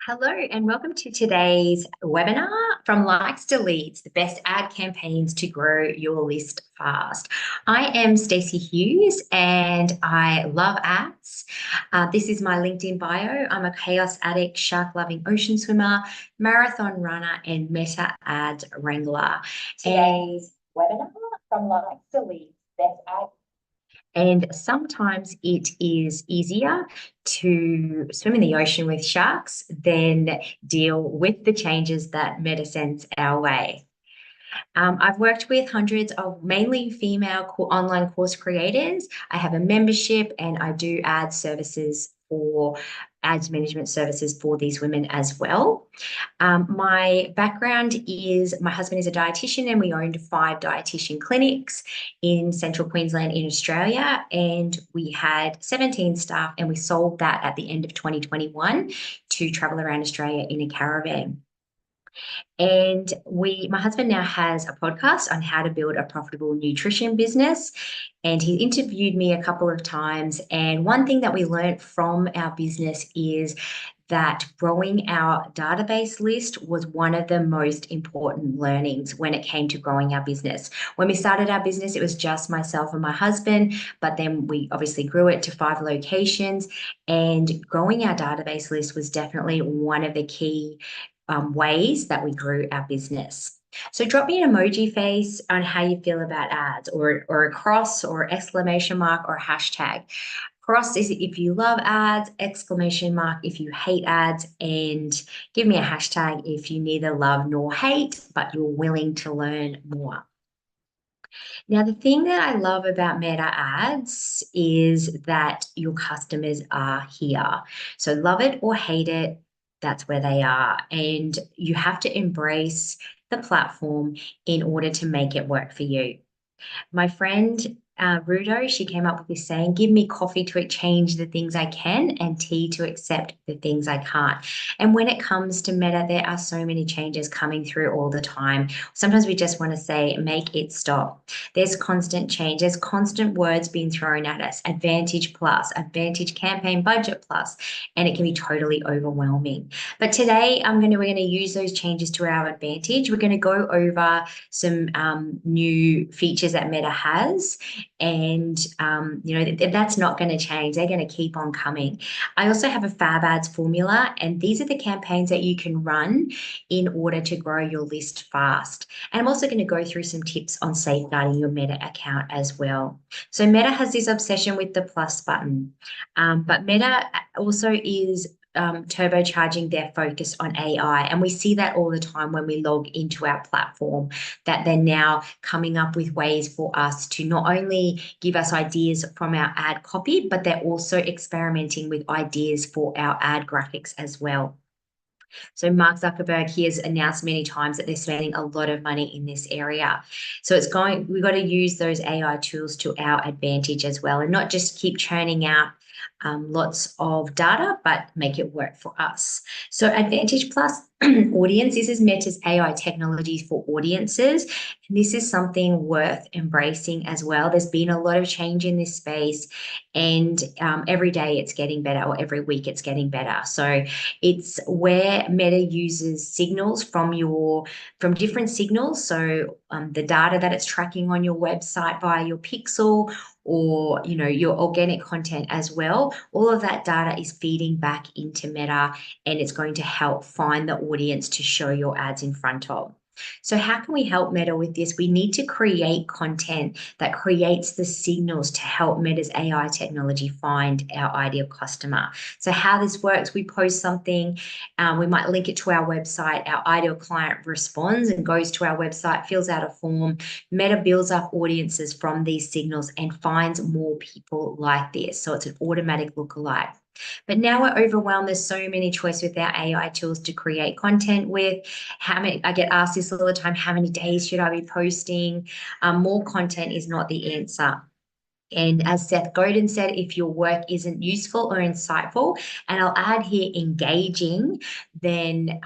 Hello and welcome to today's webinar from Likes to Leads, the best ad campaigns to grow your list fast. I am Stacey Hughes and I love ads. This is my LinkedIn bio. I'm a chaos addict, shark-loving ocean swimmer, marathon runner, and meta ad wrangler. Today's webinar from Likes to Leads, best ad. And sometimes it is easier to swim in the ocean with sharks than deal with the changes that Meta sends our way. I've worked with hundreds of mainly female online course creators. I have a membership and I do ad services for ads management services for these women as well. My background is my husband is a dietitian and we owned 5 dietitian clinics in central Queensland in Australia, and we had 17 staff, and we sold that at the end of 2021 to travel around Australia in a caravan. And my husband now has a podcast on how to build a profitable nutrition business. And he interviewed me a couple of times. And one thing that we learned from our business is that growing our database list was one of the most important learnings when it came to growing our business. When we started our business, it was just myself and my husband, but then we obviously grew it to 5 locations. And growing our database list was definitely one of the key ways that we grew our business. So drop me an emoji face on how you feel about ads, or a cross or exclamation mark or hashtag. Cross is if you love ads, exclamation mark if you hate ads, and give me a hashtag if you neither love nor hate, but you're willing to learn more. Now, the thing that I love about Meta ads is that your customers are here. So love it or hate it, that's where they are. And you have to embrace the platform in order to make it work for you. My friend Rudo, she came up with this saying, give me coffee to exchange the things I can and tea to accept the things I can't. And when it comes to Meta, there are so many changes coming through all the time. Sometimes we just want to say, make it stop. There's constant change. There's constant words being thrown at us, Advantage Plus, Advantage Campaign Budget Plus, and it can be totally overwhelming. But today we're going to use those changes to our advantage. We're going to go over some new features that Meta has, and that's not going to change. They're going to keep on coming. I also have a Fab Ads formula, and these are the campaigns that you can run in order to grow your list fast. And I'm also going to go through some tips on safeguarding your Meta account as well. So Meta has this obsession with the plus button, but Meta also is turbocharging their focus on AI. And we see that all the time when we log into our platform, that they're now coming up with ways for us to not only give us ideas from our ad copy, but they're also experimenting with ideas for our ad graphics as well. So Mark Zuckerberg, he has announced many times that they're spending a lot of money in this area. So we've got to use those AI tools to our advantage as well, and not just keep churning out lots of data, but make it work for us. So Advantage Plus audience, this is Meta's AI technology for audiences. And this is something worth embracing as well. There's been a lot of change in this space, and every day it's getting better, or every week it's getting better. So it's where Meta uses signals from different signals. So the data that it's tracking on your website via your pixel, or your organic content as well. All of that data is feeding back into Meta, and it's going to help find the audience to show your ads in front of. So how can we help Meta with this? We need to create content that creates the signals to help Meta's AI technology find our ideal customer. So how this works, we post something, we might link it to our website, our ideal client responds and goes to our website, fills out a form. Meta builds up audiences from these signals and finds more people like this. So it's an automatic lookalike. But now we're overwhelmed. There's so many choices with our AI tools to create content with. I get asked this all the time, how many days should I be posting? More content is not the answer. And as Seth Godin said, if your work isn't useful or insightful, and I'll add here engaging, then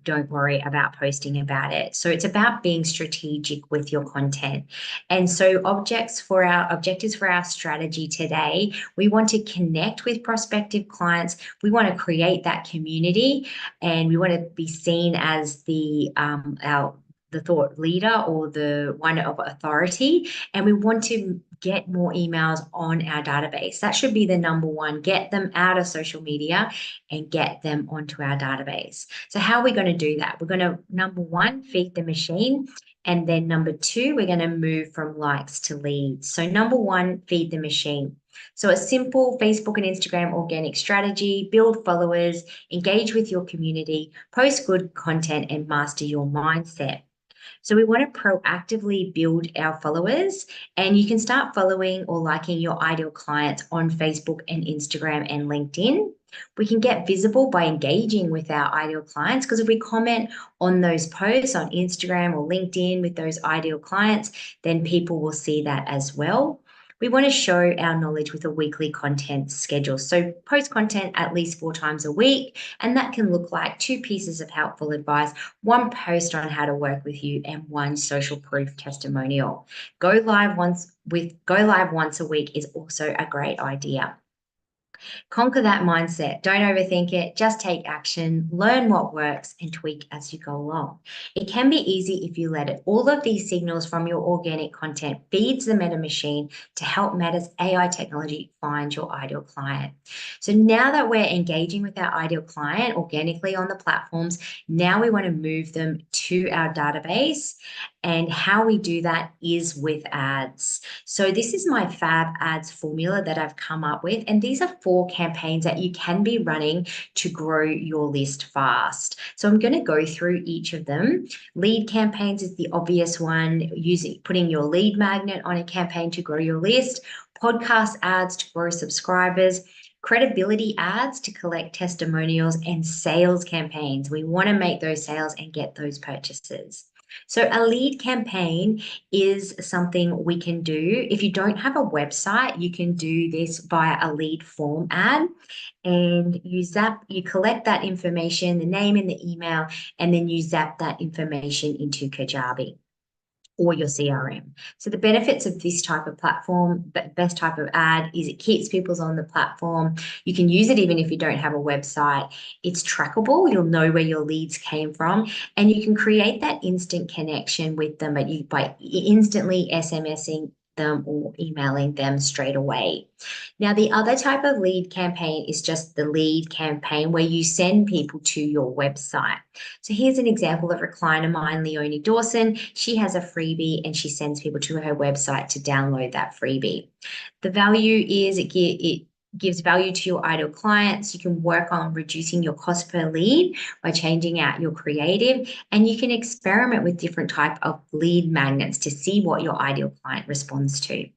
don't worry about posting about it. So it's about being strategic with your content. And so objectives for our strategy today, we want to connect with prospective clients. We want to create that community, and we want to be seen as the thought leader or the one of authority, and we want to get more emails on our database. That should be the number one. Get them out of social media and get them onto our database. So how are we going to do that? We're going to, number one, feed the machine. And then number two, we're going to move from likes to leads. So number one, feed the machine. So a simple Facebook and Instagram organic strategy: build followers, engage with your community, post good content, and master your mindset. So we want to proactively build our followers, and you can start following or liking your ideal clients on Facebook and Instagram and LinkedIn. We can get visible by engaging with our ideal clients, because if we comment on those posts on Instagram or LinkedIn with those ideal clients, then people will see that as well. We want to show our knowledge with a weekly content schedule. So post content at least 4 times a week, and that can look like 2 pieces of helpful advice, 1 post on how to work with you, and 1 social proof testimonial. Go live once a week is also a great idea. Conquer that mindset. Don't overthink it. Just take action, learn what works, and tweak as you go along. It can be easy if you let it. All of these signals from your organic content feeds the Meta machine to help Meta's AI technology find your ideal client. So now that we're engaging with our ideal client organically on the platforms, now we want to move them to our database. And how we do that is with ads. So this is my Fab Ads formula that I've come up with. And these are 4 campaigns that you can be running to grow your list fast. So I'm going to go through each of them. Lead campaigns is the obvious one, putting your lead magnet on a campaign to grow your list. Podcast ads to grow subscribers. Credibility ads to collect testimonials, and sales campaigns. We want to make those sales and get those purchases. So a lead campaign is something we can do. If you don't have a website, you can do this via a lead form ad, and you collect that information, the name and the email, and then you zap that information into Kajabi or your CRM. So the benefits of this type of platform, the best type of ad, is it keeps people on the platform. You can use it even if you don't have a website. It's trackable. You'll know where your leads came from, and you can create that instant connection with them by instantly SMSing them or emailing them straight away. Now, the other type of lead campaign is just the lead campaign where you send people to your website. So here's an example of a client of mine, Leonie Dawson. She has a freebie and she sends people to her website to download that freebie. The value is it gives value to your ideal clients. You can work on reducing your cost per lead by changing out your creative, and you can experiment with different type of lead magnets to see what your ideal client responds to.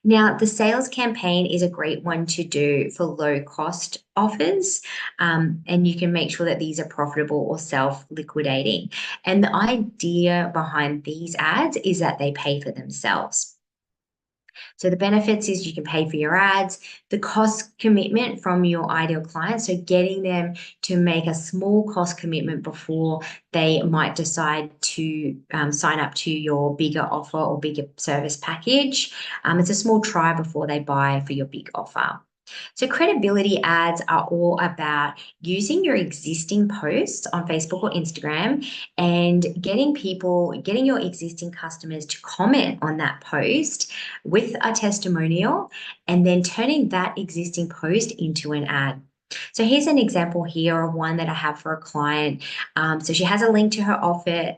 Now, the sales campaign is a great one to do for low cost offers, and you can make sure that these are profitable or self-liquidating. And the idea behind these ads is that they pay for themselves. So the benefits is you can pay for your ads, the cost commitment from your ideal client. So getting them to make a small cost commitment before they might decide to sign up to your bigger offer or bigger service package. It's a small try before they buy for your big offer. So credibility ads are all about using your existing posts on Facebook or Instagram and getting your existing customers to comment on that post with a testimonial, and then turning that existing post into an ad. So here's an example here of one that I have for a client. So she has a link to her offer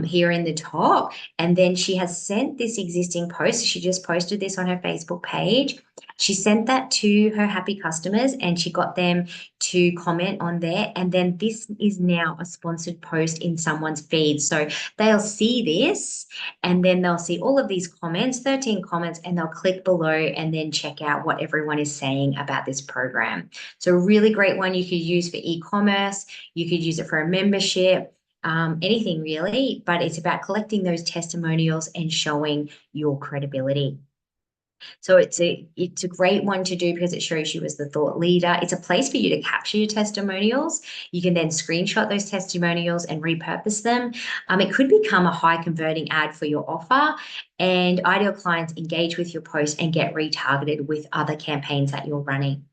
here in the top, and then she has sent this existing post. She just posted this on her Facebook page. She sent that to her happy customers and she got them to comment on there. And then this is now a sponsored post in someone's feed. So they'll see this and then they'll see all of these comments, 13 comments, and they'll click below and then check out what everyone is saying about this program. So a really great one you could use for e-commerce. You could use it for a membership. Anything really, but it's about collecting those testimonials and showing your credibility. So it's a great one to do because it shows you as the thought leader. It's a place for you to capture your testimonials. You can then screenshot those testimonials and repurpose them. It could become a high converting ad for your offer, and ideal clients engage with your post and get retargeted with other campaigns that you're running.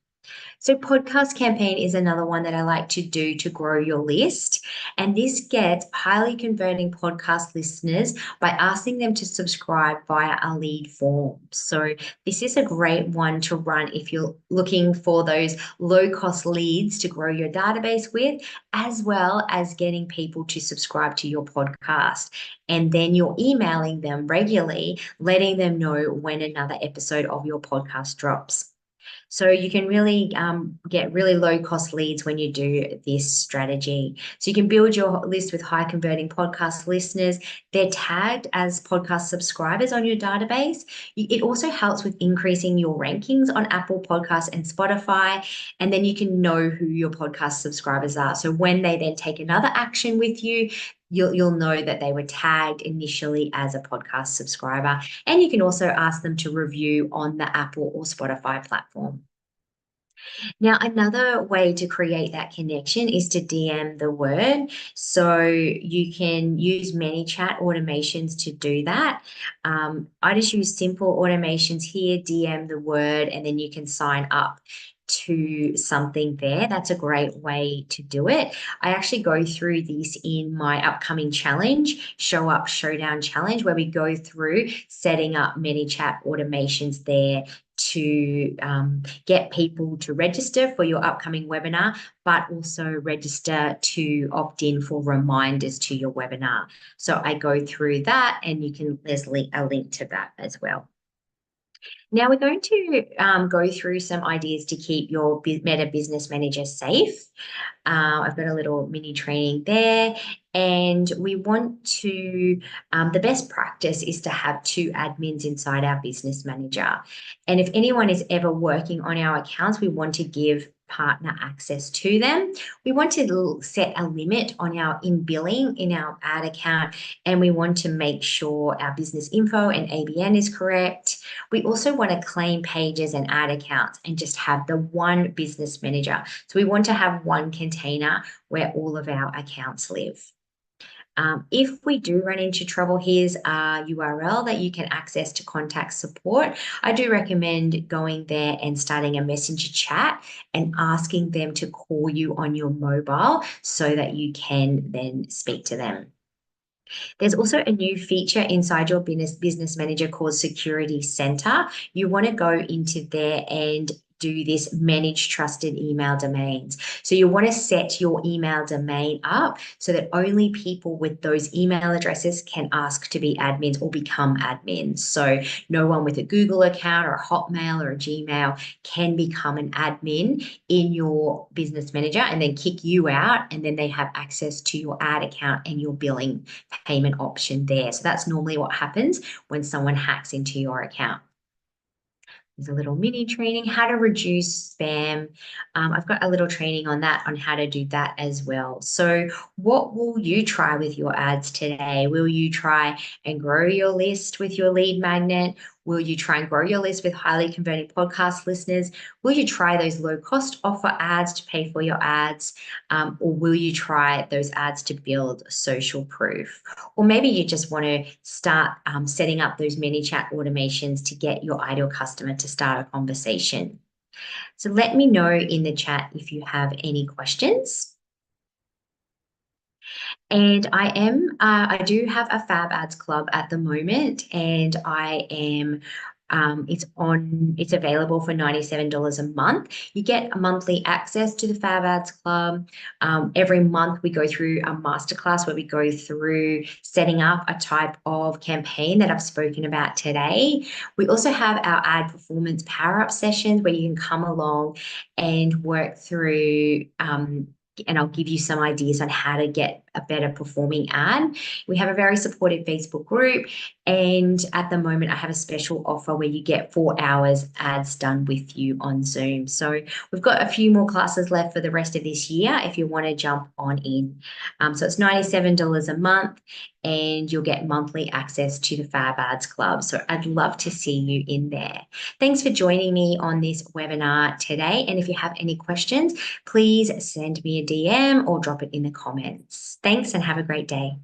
So, podcast campaign is another one that I like to do to grow your list. And this gets highly converting podcast listeners by asking them to subscribe via a lead form. So, this is a great one to run if you're looking for those low cost leads to grow your database with, as well as getting people to subscribe to your podcast. And then you're emailing them regularly, letting them know when another episode of your podcast drops. So you can really get really low cost leads when you do this strategy. So you can build your list with high converting podcast listeners. They're tagged as podcast subscribers on your database. It also helps with increasing your rankings on Apple Podcasts and Spotify. And then you can know who your podcast subscribers are. So when they then take another action with you, you'll know that they were tagged initially as a podcast subscriber. And you can also ask them to review on the Apple or Spotify platform. Now, another way to create that connection is to DM the word. So you can use ManyChat automations to do that. I just use simple automations here, DM the word, and then you can sign up to something there. That's a great way to do it. I actually go through this in my upcoming challenge, Show Up Showdown Challenge, where we go through setting up ManyChat automations there to get people to register for your upcoming webinar, but also register to opt in for reminders to your webinar. So I go through that, and there's a link to that as well. Now we're going to go through some ideas to keep your Meta Business Manager safe. I've got a little mini training there, and we want to, the best practice is to have 2 admins inside our business manager. And if anyone is ever working on our accounts, we want to give partner access to them. We want to set a limit on our in-billing in our ad account, and we want to make sure our business info and ABN is correct. We also want to claim pages and ad accounts and just have the one business manager. So we want to have one container where all of our accounts live. If we do run into trouble, here's a URL that you can access to contact support. I do recommend going there and starting a messenger chat and asking them to call you on your mobile so that you can then speak to them. There's also a new feature inside your business manager called Security Center. You want to go into there and do this manage trusted email domains. So you want to set your email domain up so that only people with those email addresses can ask to be admins or become admins. So no one with a Google account or a Hotmail or a Gmail can become an admin in your business manager and then kick you out, and then they have access to your ad account and your billing payment option there. So that's normally what happens when someone hacks into your account. There's a little mini training, how to reduce spam. I've got a little training on that, on how to do that as well. So what will you try with your ads today? Will you try and grow your list with your lead magnet? Will you try and grow your list with highly converting podcast listeners? Will you try those low cost offer ads to pay for your ads? Or will you try those ads to build social proof? Or maybe you just want to start setting up those ManyChat automations to get your ideal customer to start a conversation. So let me know in the chat if you have any questions. And I do have a Fab Ads Club at the moment, and it's available for $97 a month. You get a monthly access to the Fab Ads Club. Every month we go through a masterclass where we go through setting up a type of campaign that I've spoken about today. We also have our ad performance power up sessions where you can come along and work through and I'll give you some ideas on how to get a better performing ad. We have a very supportive Facebook group, And at the moment, I have a special offer where you get 4 hours ads done with you on Zoom. So we've got a few more classes left for the rest of this year if you want to jump on in. So it's $97 a month and you'll get monthly access to the Fab Ads Club. So I'd love to see you in there. Thanks for joining me on this webinar today. And if you have any questions, please send me a DM or drop it in the comments. Thanks and have a great day.